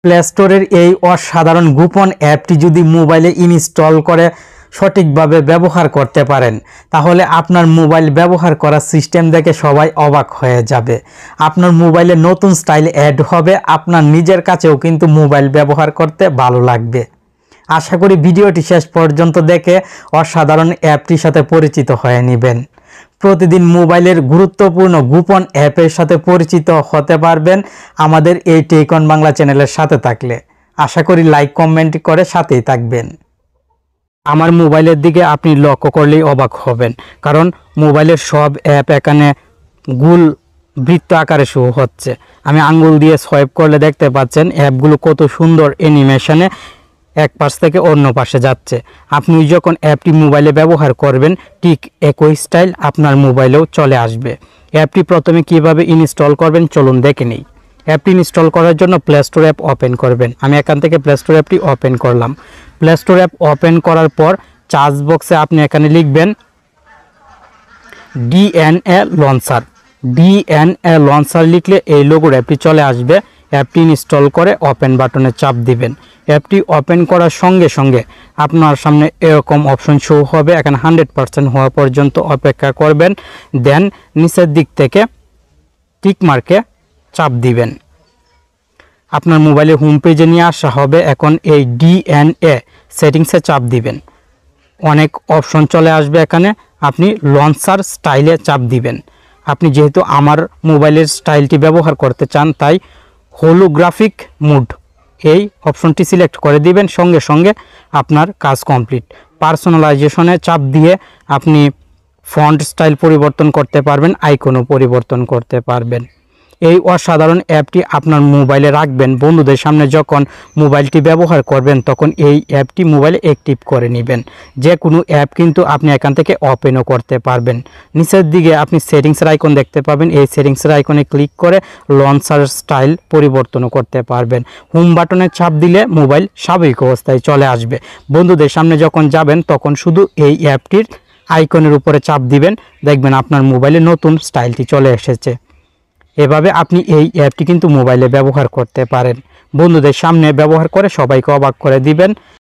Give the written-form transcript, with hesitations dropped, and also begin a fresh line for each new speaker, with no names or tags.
Play স্টোরের এই অসাধারণ গোপন অ্যাপটি যদি মোবাইলে ইনস্টল করে সঠিকভাবে ব্যবহার করতে পারেন, তাহলে আপনার মোবাইল ব্যবহার করার সিস্টেম দেখে সবাই অবাক হয়ে যাবে। আপনার মোবাইলে নতুন স্টাইল অ্যাড হবে, আপনার নিজের কাছেও কিন্তু মোবাইল ব্যবহার করতে ভালো লাগবে। আশা করি ভিডিওটি শেষ পর্যন্ত দেখে অসাধারণ অ্যাপটির সাথে পরিচিত হয়ে নেবেন। প্রতিদিন মোবাইলের গুরুত্বপূর্ণ গোপন অ্যাপের সাথে পরিচিত হতে পারবেন আমাদের এই টেক অন বাংলা চ্যানেলের সাথে থাকলে। আশা করি লাইক কমেন্ট করে সাথেই থাকবেন। আমার মোবাইলের দিকে আপনি লক্ষ্য করলেই অবাক হবেন, কারণ মোবাইলের সব অ্যাপ এখানে গোল বৃত্ত আকারে শো হচ্ছে। আমি আঙ্গুল দিয়ে সোয়াইপ করলে দেখতে পাচ্ছেন অ্যাপগুলো কত সুন্দর অ্যানিমেশনে এক পাশ থেকে অন্য পাশে যাচ্ছে। আপনি যখন অ্যাপটি মোবাইলে ব্যবহার করবেন, ঠিক একই স্টাইল আপনার মোবাইলেও চলে আসবে। অ্যাপটি প্রথমে কিভাবে ইনস্টল করবেন চলুন দেখে নিই। অ্যাপটি ইনস্টল করার জন্য প্লে স্টোর অ্যাপ ওপেন করবেন। আমি এখান থেকে প্লে স্টোর অ্যাপটি ওপেন করলাম। প্লে স্টোর অ্যাপ ওপেন করার পর সার্চ বক্সে আপনি এখানে লিখবেন ডিএনএ লঞ্চার। ডিএনএ লঞ্চার লিখলে এই লোগোর অ্যাপটি চলে আসবে। অ্যাপটি ইনস্টল করে ওপেন বাটনে চাপ দিবেন। অ্যাপটি ওপেন করার সঙ্গে সঙ্গে আপনার সামনে এরকম অপশন শো হবে। এখানে 100% হওয়া পর্যন্ত অপেক্ষা করবেন। দেন নিচের দিক থেকে টিক মার্কে চাপ দিবেন। আপনার মোবাইলে হোম পেজে নিয়ে আসা হবে। এখন এই ডিএনএ সেটিংসে চাপ দিবেন। অনেক অপশন চলে আসবে। এখানে আপনি লঞ্চার স্টাইলে চাপ দিবেন। আপনি যেহেতু আমার মোবাইলের স্টাইলটি ব্যবহার করতে চান, তাই হোলোগ্রাফিক মোড এই অপশনটি সিলেক্ট করে দিবেন। সঙ্গে সঙ্গে আপনার কাজ কমপ্লিট। পার্সোনালাইজেশনে চাপ দিয়ে আপনি ফন্ট স্টাইল পরিবর্তন করতে পারবেন, আইকনও পরিবর্তন করতে পারবেন। এই অসাধারণ অ্যাপটি আপনার মোবাইলে রাখবেন। বন্ধুদের সামনে যখন মোবাইলটি ব্যবহার করবেন, তখন এই অ্যাপটি মোবাইলে অ্যাক্টিভ করে নেবেন। যে কোনো অ্যাপ কিন্তু আপনি এখান থেকে ওপেনও করতে পারবেন। নিচের দিকে আপনি সেটিংসের আইকন দেখতে পাবেন। এই সেটিংসের আইকনে ক্লিক করে লঞ্চার স্টাইল পরিবর্তনও করতে পারবেন। হোম বাটনে চাপ দিলে মোবাইল স্বাভাবিক অবস্থায় চলে আসবে। বন্ধুদের সামনে যখন যাবেন, তখন শুধু এই অ্যাপটির আইকনের উপরে চাপ দিবেন, দেখবেন আপনার মোবাইলে নতুন স্টাইলটি চলে এসেছে। এভাবে আপনি এই অ্যাপটি কিন্তু মোবাইলে ব্যবহার করতে পারেন। বন্ধুদের সামনে ব্যবহার করে সবাইকে অবাক করে দিবেন।